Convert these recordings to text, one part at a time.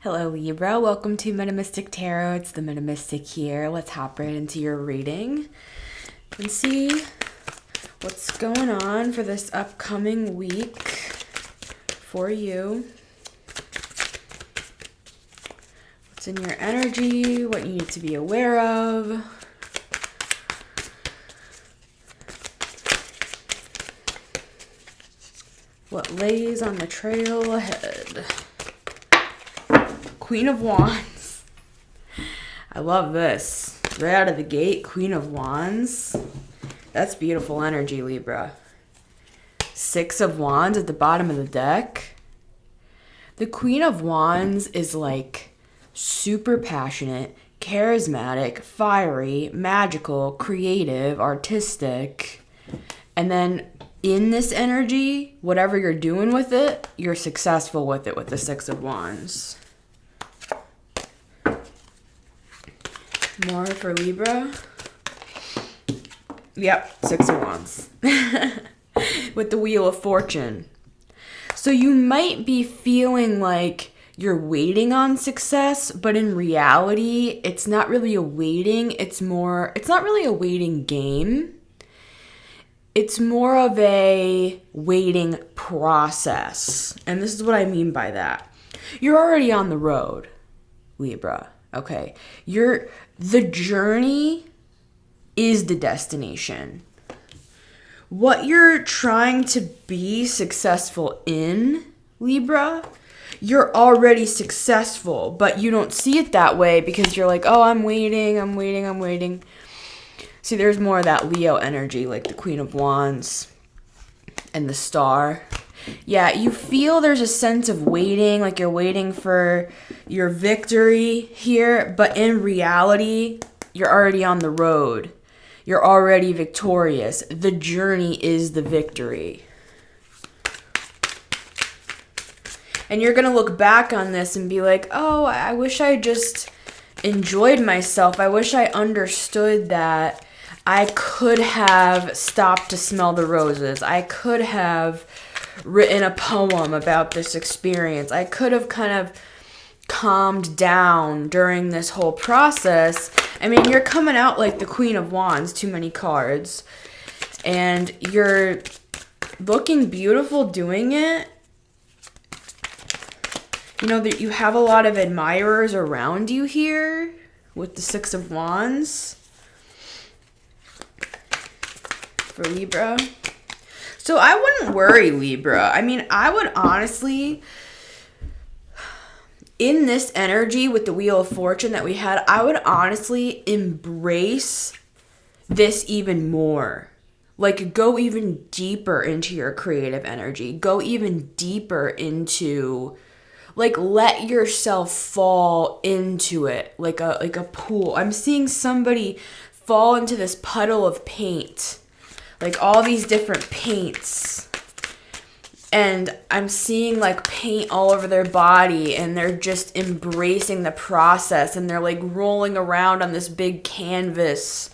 Hello Libra, welcome to Metamystic Tarot. It's the Metamystic here. Let's hop right into your reading and see what's going on for this upcoming week for you. What's in your energy, what you need to be aware of. What lays on the trail ahead. Queen of Wands. I love this. Right out of the gate, Queen of Wands. That's beautiful energy, Libra. Six of Wands at the bottom of the deck. The Queen of Wands is like super passionate, charismatic, fiery, magical, creative, artistic. And then in this energy, whatever you're doing with it, you're successful with it with the Six of Wands. More for Libra. Yep, Six of Wands. With the Wheel of Fortune. So you might be feeling like you're waiting on success, but in reality, it's not really a waiting. It's not really a waiting game. It's more of a waiting process. And this is what I mean by that. You're already on the road, Libra. Okay. The journey is the destination. What you're trying to be successful in, Libra, you're already successful, but you don't see it that way because you're like, oh, I'm waiting. See, there's more of that Leo energy, like the Queen of Wands and the Star. Yeah, you feel there's a sense of waiting, like you're waiting for your victory here, but in reality, you're already on the road. You're already victorious. The journey is the victory. And you're going to look back on this and be like, oh, I wish I just enjoyed myself. I wish I understood that I could have stopped to smell the roses. I could have written a poem about this experience. I could have kind of calmed down during this whole process. I mean, you're coming out like the Queen of Wands, too many cards, and you're looking beautiful doing it. You know that you have a lot of admirers around you here with the Six of Wands for Libra. So I wouldn't worry, Libra. I mean, I would honestly, in this energy with the Wheel of Fortune that we had, I would honestly embrace this even more. Like, go even deeper into your creative energy. Go even deeper into, like, let yourself fall into it like a pool. I'm seeing somebody fall into this puddle of paint. Like all these different paints. And I'm seeing like paint all over their body and they're just embracing the process and they're like rolling around on this big canvas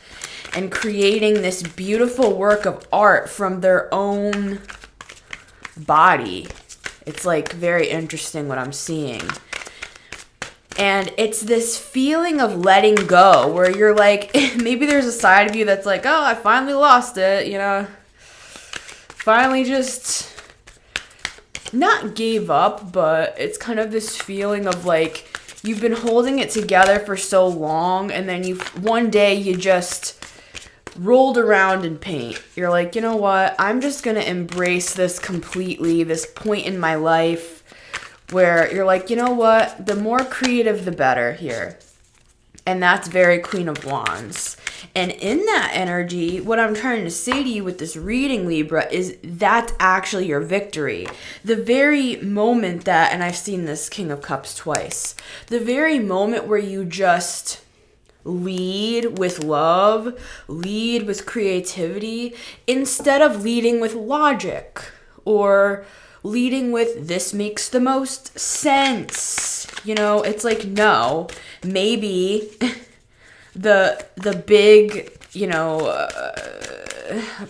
and creating this beautiful work of art from their own body. It's like very interesting what I'm seeing. And it's this feeling of letting go where you're like, maybe there's a side of you that's like, oh, I finally lost it, you know. Finally just not gave up, but it's kind of this feeling of like you've been holding it together for so long and then one day you just rolled around in paint. You're like, you know what? I'm just going to embrace this completely, this point in my life where you're like, you know what? The more creative, the better here. And that's very Queen of Wands. And in that energy, what I'm trying to say to you with this reading, Libra, is that's actually your victory. The very moment that, and I've seen this King of Cups twice, the very moment where you just lead with love, lead with creativity, instead of leading with logic or leading with this makes the most sense. You know, it's like, no, maybe the big, you know,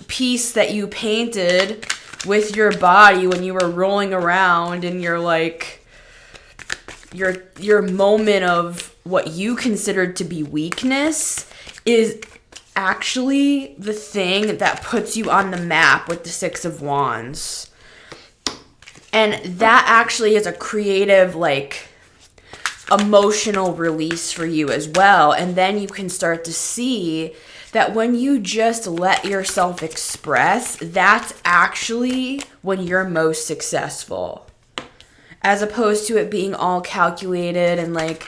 piece that you painted with your body when you were rolling around and you're like, your moment of what you considered to be weakness is actually the thing that puts you on the map with the Six of Wands. And that actually is a creative, like, emotional release for you as well. And then you can start to see that when you just let yourself express, that's actually when you're most successful. As opposed to it being all calculated and like,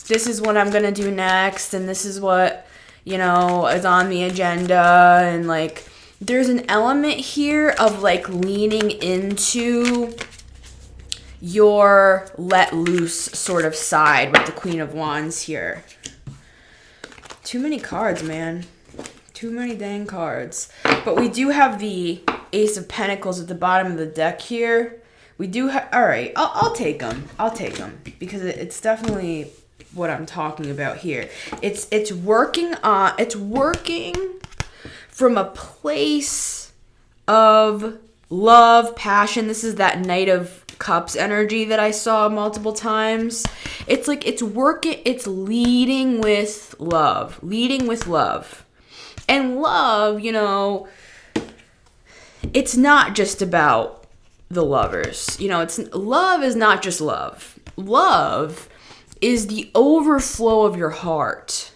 this is what I'm going to do next and this is what, you know, is on the agenda. And like, there's an element here of like leaning into your let loose sort of side with the Queen of Wands here. Too many cards, man. Too many dang cards. But we do have the Ace of Pentacles at the bottom of the deck here. We do have, all right, I'll take them. I'll take them because it's definitely what I'm talking about here. It's working from a place of love, passion. This is that Knight of Cups energy that I saw multiple times. It's like it's leading with love. And love, you know, it's not just about the lovers. You know, love is not just love. Love is the overflow of your heart,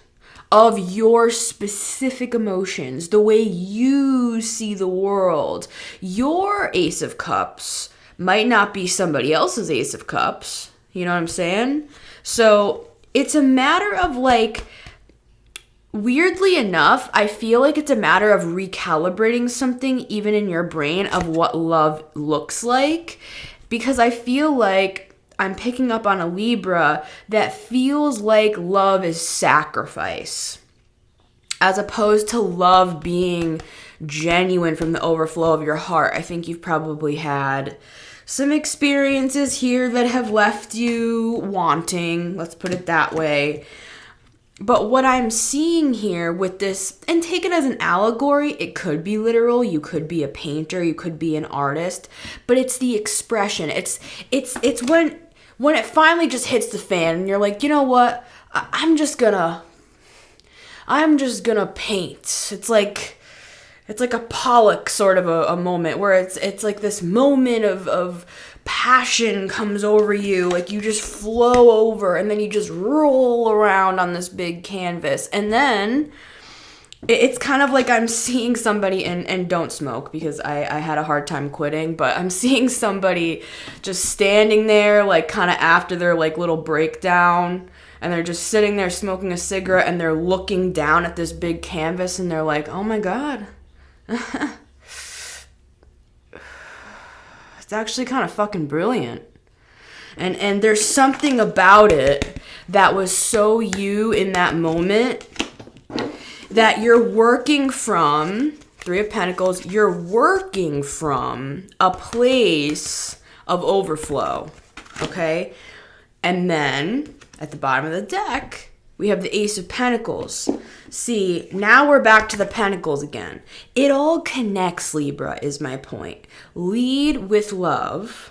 of your specific emotions, the way you see the world. Your Ace of Cups might not be somebody else's Ace of Cups. You know what I'm saying? So it's a matter of like, weirdly enough, I feel like it's a matter of recalibrating something even in your brain of what love looks like. Because I feel like I'm picking up on a Libra that feels like love is sacrifice, as opposed to love being genuine from the overflow of your heart. I think you've probably had some experiences here that have left you wanting, let's put it that way. But what I'm seeing here with this, and take it as an allegory, it could be literal, you could be a painter, you could be an artist, but it's the expression. It's when it finally just hits the fan and you're like, you know what? I'm just gonna paint. It's like a Pollock sort of a moment where it's like this moment of passion comes over you, like you just flow over and then you just roll around on this big canvas. And then it's kind of like I'm seeing somebody, and don't smoke because I had a hard time quitting, but I'm seeing somebody just standing there like kind of after their like little breakdown, and they're just sitting there smoking a cigarette and they're looking down at this big canvas and they're like, oh my God. It's actually kind of fucking brilliant. And there's something about it that was so you in that moment that you're working from, Three of Pentacles, you're working from a place of overflow, okay? And then at the bottom of the deck, we have the Ace of Pentacles. See, now we're back to the Pentacles again. It all connects, Libra, is my point. Lead with love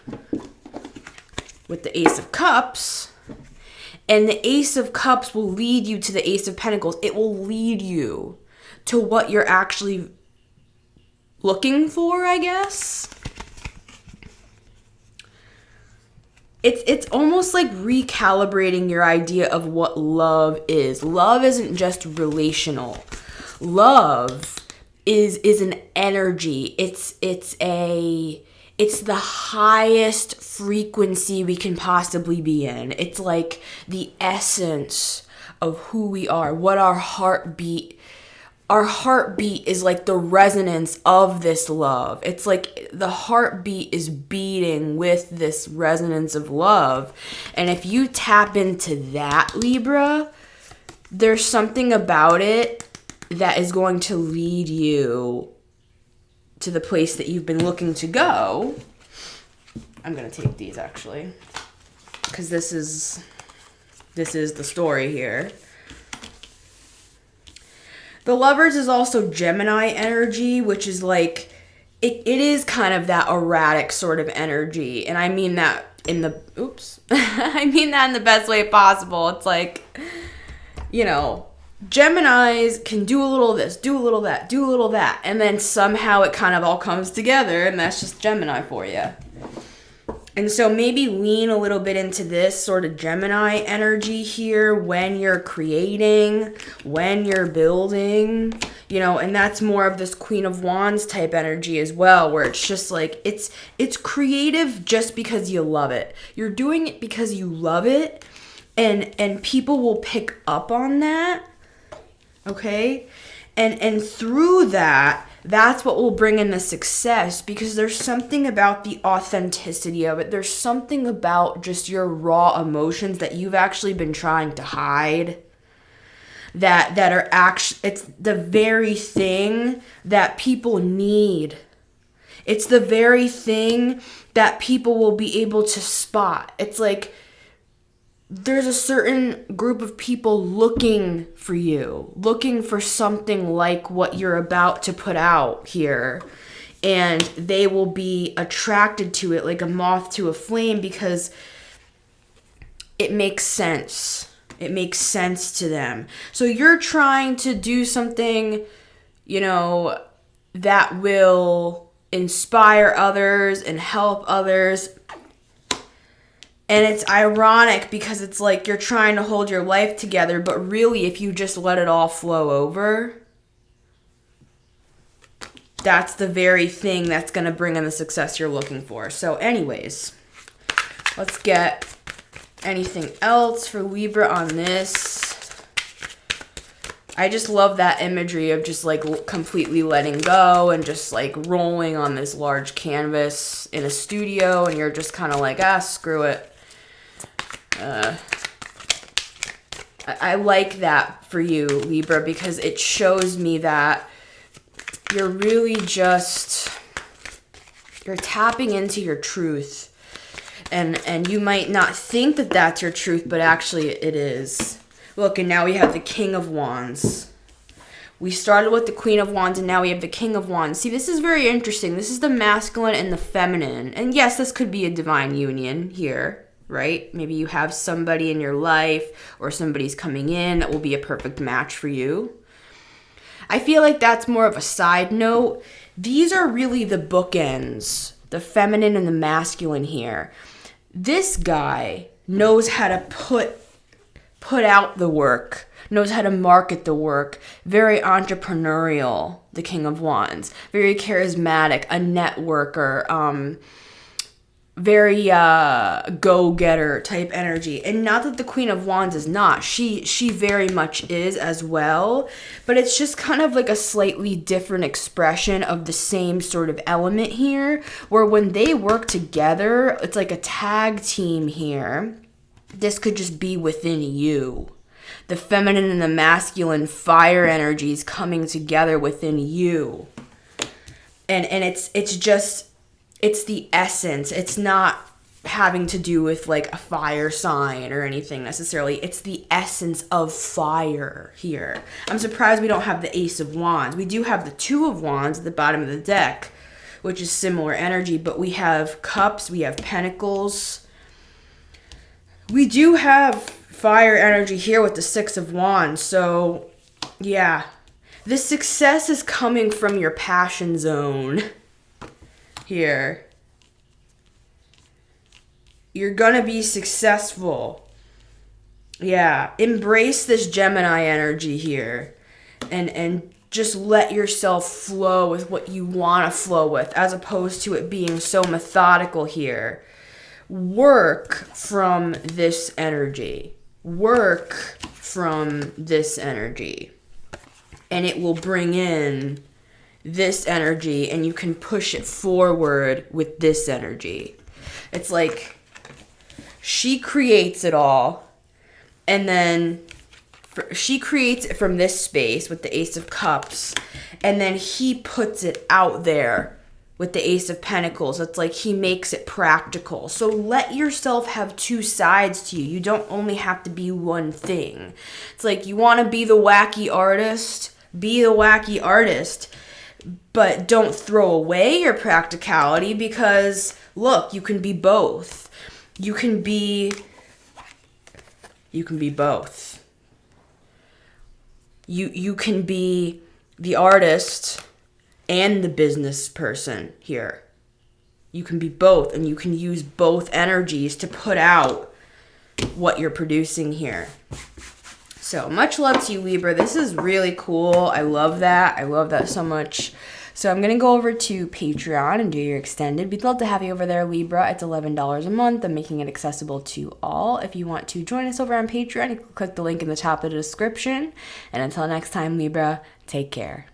with the Ace of Cups, and the Ace of Cups will lead you to the Ace of Pentacles. It will lead you to what you're actually looking for, I guess. It's almost like recalibrating your idea of what love is. Love isn't just relational. Love is an energy. It's the highest frequency we can possibly be in. It's like the essence of who we are, what our heartbeat is, like the resonance of this love. It's like the heartbeat is beating with this resonance of love. And if you tap into that, Libra, there's something about it that is going to lead you to the place that you've been looking to go. I'm going to take these actually, because this is the story here. The Lovers is also Gemini energy, which is like, it is kind of that erratic sort of energy. And I mean that in the, oops, I mean that in the best way possible. It's like, you know, Geminis can do a little of this, do a little of that, do a little of that, and then somehow it kind of all comes together, and that's just Gemini for you. And so maybe lean a little bit into this sort of Gemini energy here when you're creating, when you're building, you know, and that's more of this Queen of Wands type energy as well, where it's just like, it's creative just because you love it. You're doing it because you love it, and people will pick up on that, okay? And through that, that's what will bring in the success, because there's something about the authenticity of it. There's something about just your raw emotions that you've actually been trying to hide, that are actually, it's the very thing that people need. It's the very thing that people will be able to spot. It's like there's a certain group of people looking for you, looking for something like what you're about to put out here. And they will be attracted to it like a moth to a flame because it makes sense. It makes sense to them. So you're trying to do something, you know, that will inspire others and help others. And it's ironic because it's like you're trying to hold your life together, but really if you just let it all flow over, that's the very thing that's going to bring in the success you're looking for. So anyways, let's get anything else for Libra on this. I just love that imagery of just like completely letting go and just like rolling on this large canvas in a studio, and you're just kind of like, screw it. I like that for you, Libra, because it shows me that you're really just, you're tapping into your truth. And you might not think that that's your truth, but actually it is. Look, and now we have the King of Wands. We started with the Queen of Wands, and now we have the King of Wands. See, this is very interesting. This is the masculine and the feminine. And yes, this could be a divine union here, right? Maybe you have somebody in your life, or somebody's coming in that will be a perfect match for you. I feel like that's more of a side note. These are really the bookends, the feminine and the masculine here. This guy knows how to put out the work, knows how to market the work, very entrepreneurial, the King of Wands, very charismatic, a networker, very go-getter type energy. And not that the Queen of Wands is not. She very much is as well, but it's just kind of like a slightly different expression of the same sort of element here, where when they work together, it's like a tag team here. This could just be within you. The feminine and the masculine fire energies coming together within you. And it's just, it's the essence. It's not having to do with like a fire sign or anything necessarily. It's the essence of fire here. I'm surprised we don't have the Ace of Wands. We do have the Two of Wands at the bottom of the deck, which is similar energy, but we have Cups, we have Pentacles. We do have fire energy here with the Six of Wands. So yeah, the success is coming from your passion zone here. You're gonna be successful. Yeah, embrace this Gemini energy here, and just let yourself flow with what you want to flow with, as opposed to it being so methodical here. Work from this energy. Work from this energy. And it will bring in this energy, and you can push it forward with this energy. It's like she creates it all, and then she creates it from this space with the Ace of Cups, and then he puts it out there with the Ace of Pentacles. It's like he makes it practical. So let yourself have two sides to you. You don't only have to be one thing. It's like you want to be the wacky artist, be the wacky artist, but don't throw away your practicality, because look, you can be both. You can be both. You can be the artist and the business person here. You can be both, and you can use both energies to put out what you're producing here. So much love to you, Libra. This is really cool. I love that. I love that so much. So I'm going to go over to Patreon and do your extended. We'd love to have you over there, Libra. It's $11 a month. I'm making it accessible to all. If you want to join us over on Patreon, you can click the link in the top of the description. And until next time, Libra, take care.